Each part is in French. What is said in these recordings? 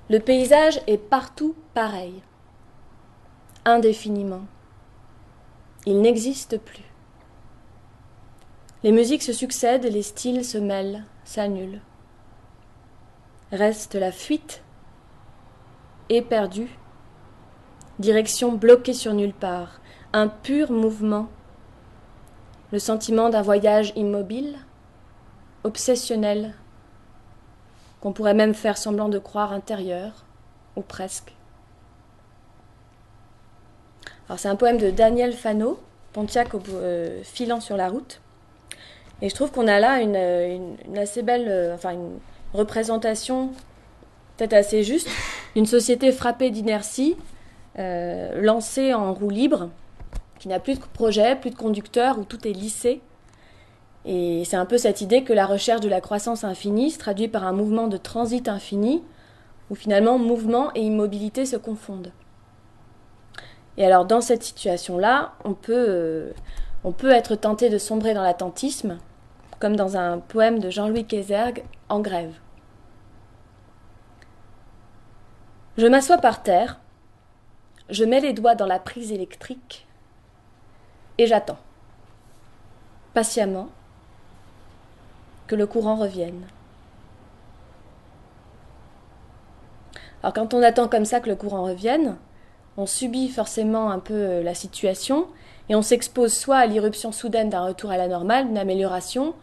Le paysage est partout pareil, indéfiniment. Il n'existe plus. Les musiques se succèdent, les styles se mêlent, s'annulent. Reste la fuite, éperdue, direction bloquée sur nulle part, un pur mouvement, le sentiment d'un voyage immobile, obsessionnel, qu'on pourrait même faire semblant de croire intérieur, ou presque. Alors c'est un poème de Daniel Fano, Pontiac filant sur la route, et je trouve qu'on a là une assez belle, une représentation peut-être assez juste, d'une société frappée d'inertie, lancée en roue libre, qui n'a plus de projet, plus de conducteur, où tout est lissé. Et c'est un peu cette idée que la recherche de la croissance infinie se traduit par un mouvement de transit infini, où finalement mouvement et immobilité se confondent. Et alors dans cette situation-là, on peut être tenté de sombrer dans l'attentisme, comme dans un poème de Jean-Louis Kézergue, En grève. Je m'assois par terre, je mets les doigts dans la prise électrique et j'attends, patiemment, que le courant revienne. Alors quand on attend comme ça que le courant revienne, on subit forcément un peu la situation et on s'expose soit à l'irruption soudaine d'un retour à la normale, d'une amélioration,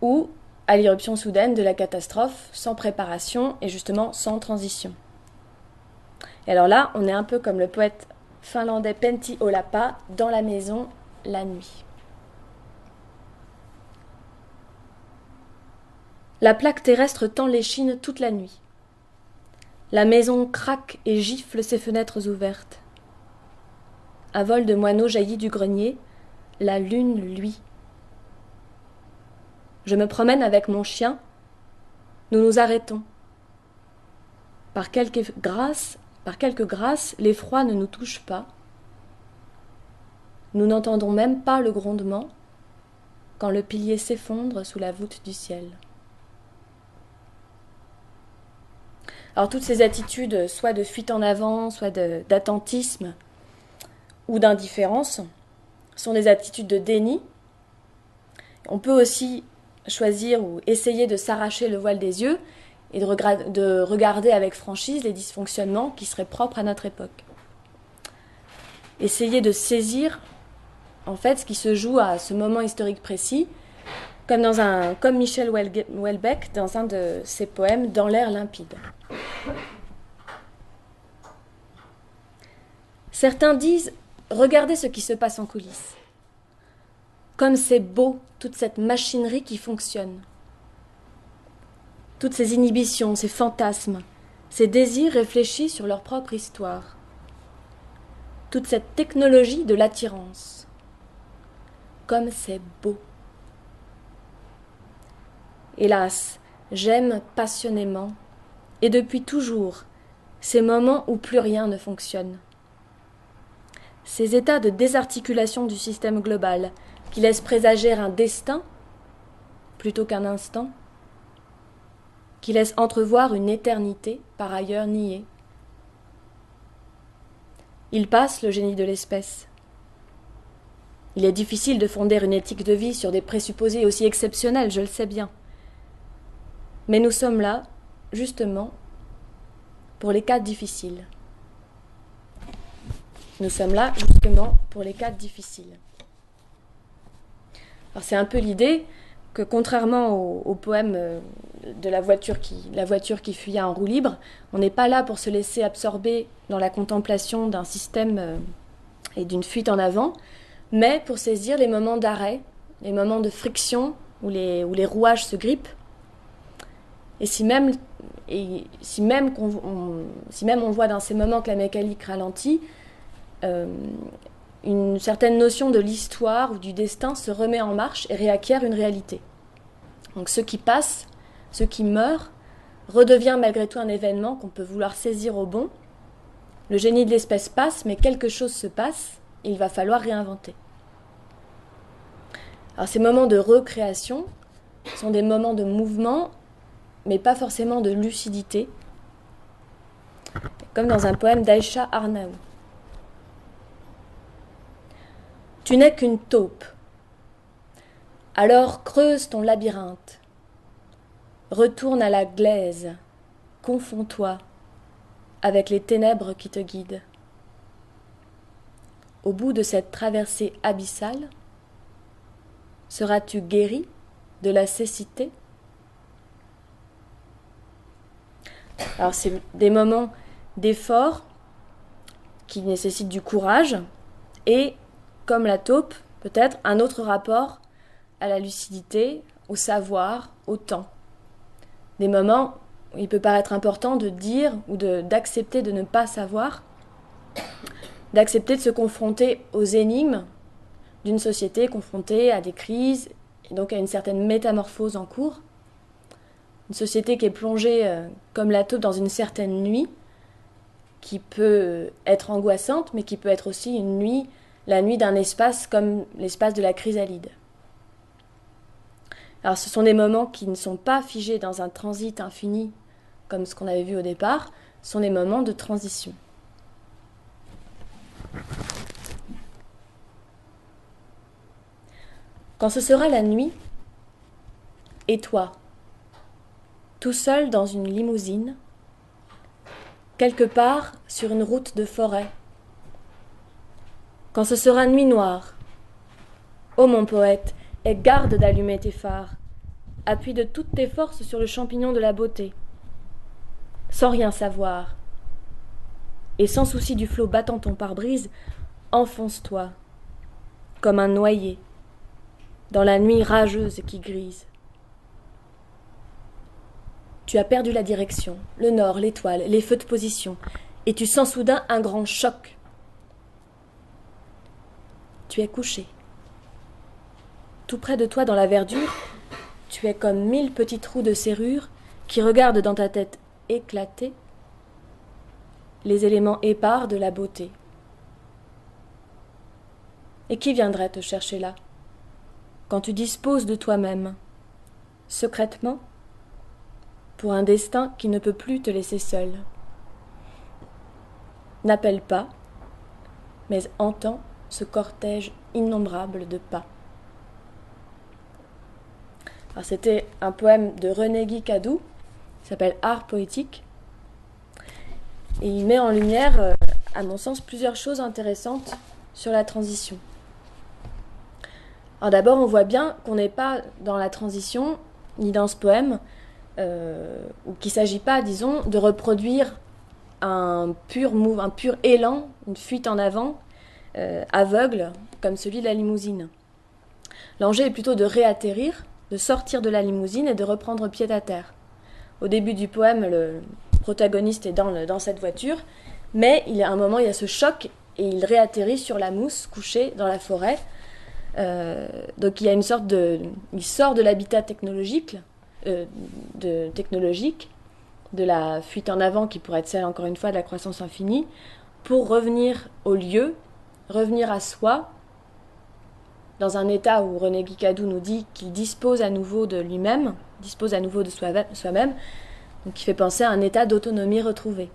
ou à l'irruption soudaine de la catastrophe, sans préparation et justement sans transition. Et alors là, on est un peu comme le poète finlandais Pentti Olapa dans la maison la nuit. La plaque terrestre tend l'échine toute la nuit. La maison craque et gifle ses fenêtres ouvertes. Un vol de moineaux jaillit du grenier, la lune luit. Je me promène avec mon chien, nous nous arrêtons. Par quelque grâce, l'effroi ne nous touche pas. Nous n'entendons même pas le grondement quand le pilier s'effondre sous la voûte du ciel. Alors toutes ces attitudes, soit de fuite en avant, soit d'attentisme ou d'indifférence, sont des attitudes de déni. On peut aussi choisir ou essayer de s'arracher le voile des yeux et de regarder avec franchise les dysfonctionnements qui seraient propres à notre époque. Essayer de saisir en fait ce qui se joue à ce moment historique précis, comme Michel Houellebecq dans un de ses poèmes Dans l'air limpide. Certains disent « Regardez ce qui se passe en coulisses. Comme c'est beau, toute cette machinerie qui fonctionne. Toutes ces inhibitions, ces fantasmes, ces désirs réfléchis sur leur propre histoire. Toute cette technologie de l'attirance. Comme c'est beau. Hélas, j'aime passionnément, et depuis toujours, ces moments où plus rien ne fonctionne. Ces états de désarticulation du système global qui laissent présager un destin plutôt qu'un instant, qui laissent entrevoir une éternité par ailleurs niée. Il passe, le génie de l'espèce. Il est difficile de fonder une éthique de vie sur des présupposés aussi exceptionnels, je le sais bien. Mais nous sommes là, justement, pour les cas difficiles. Nous sommes là, justement, pour les cas difficiles. Alors c'est un peu l'idée que, contrairement au poème de la voiture qui fuyait en roue libre, on n'est pas là pour se laisser absorber dans la contemplation d'un système et d'une fuite en avant, mais pour saisir les moments d'arrêt, les moments de friction où les rouages se grippent. Et si même on voit dans ces moments que la mécanique ralentit, une certaine notion de l'histoire ou du destin se remet en marche et réacquiert une réalité. Donc ce qui passe, ce qui meurt, redevient malgré tout un événement qu'on peut vouloir saisir au bon. Le génie de l'espèce passe, mais quelque chose se passe et il va falloir réinventer. Alors ces moments de recréation sont des moments de mouvement, mais pas forcément de lucidité. comme dans un poème d'Aïcha Arnaout. Tu n'es qu'une taupe. Alors creuse ton labyrinthe. Retourne à la glaise. Confonds-toi avec les ténèbres qui te guident. Au bout de cette traversée abyssale, seras-tu guéri de la cécité? Alors c'est des moments d'effort qui nécessitent du courage et, comme la taupe, peut-être un autre rapport à la lucidité, au savoir, au temps. Des moments où il peut paraître important de dire ou d'accepter de ne pas savoir, d'accepter de se confronter aux énigmes d'une société confrontée à des crises et donc à une certaine métamorphose en cours. Une société qui est plongée comme la taupe dans une certaine nuit qui peut être angoissante mais qui peut être aussi une nuit, la nuit d'un espace comme l'espace de la chrysalide. Alors ce sont des moments qui ne sont pas figés dans un transit infini comme ce qu'on avait vu au départ, ce sont des moments de transition. Quand ce sera la nuit, et toi, tout seul dans une limousine, quelque part sur une route de forêt, quand ce sera nuit noire, ô mon poète, aie garde d'allumer tes phares, appuie de toutes tes forces sur le champignon de la beauté, sans rien savoir, et sans souci du flot battant ton pare-brise, enfonce-toi, comme un noyé, dans la nuit rageuse qui grise. Tu as perdu la direction, le nord, l'étoile, les feux de position, et tu sens soudain un grand choc. Tu es couché. Tout près de toi dans la verdure, tu es comme 1000 petits trous de serrure qui regardent dans ta tête éclatée les éléments épars de la beauté. Et qui viendrait te chercher là, quand tu disposes de toi-même, secrètement, pour un destin qui ne peut plus te laisser seul? N'appelle pas, mais entends ce cortège innombrable de pas. Alors c'était un poème de René Guy Cadou, qui s'appelle Art poétique, et il met en lumière, à mon sens, plusieurs choses intéressantes sur la transition. Alors d'abord, on voit bien qu'on n'est pas dans la transition, ni dans ce poème, ou qu'il ne s'agit pas, disons, de reproduire un pur élan, une fuite en avant, aveugle, comme celui de la limousine. L'enjeu est plutôt de réatterrir, de sortir de la limousine et de reprendre pied à terre. Au début du poème, le protagoniste est dans cette voiture, mais à un moment, il y a ce choc et il réatterrit sur la mousse, couché dans la forêt. Donc il y a une sorte de... Il sort de l'habitat technologique, de la fuite en avant qui pourrait être celle, encore une fois, de la croissance infinie, pour revenir au lieu, revenir à soi, dans un état où René Guicadou nous dit qu'il dispose à nouveau de lui-même, dispose à nouveau de soi-même, donc qui fait penser à un état d'autonomie retrouvée.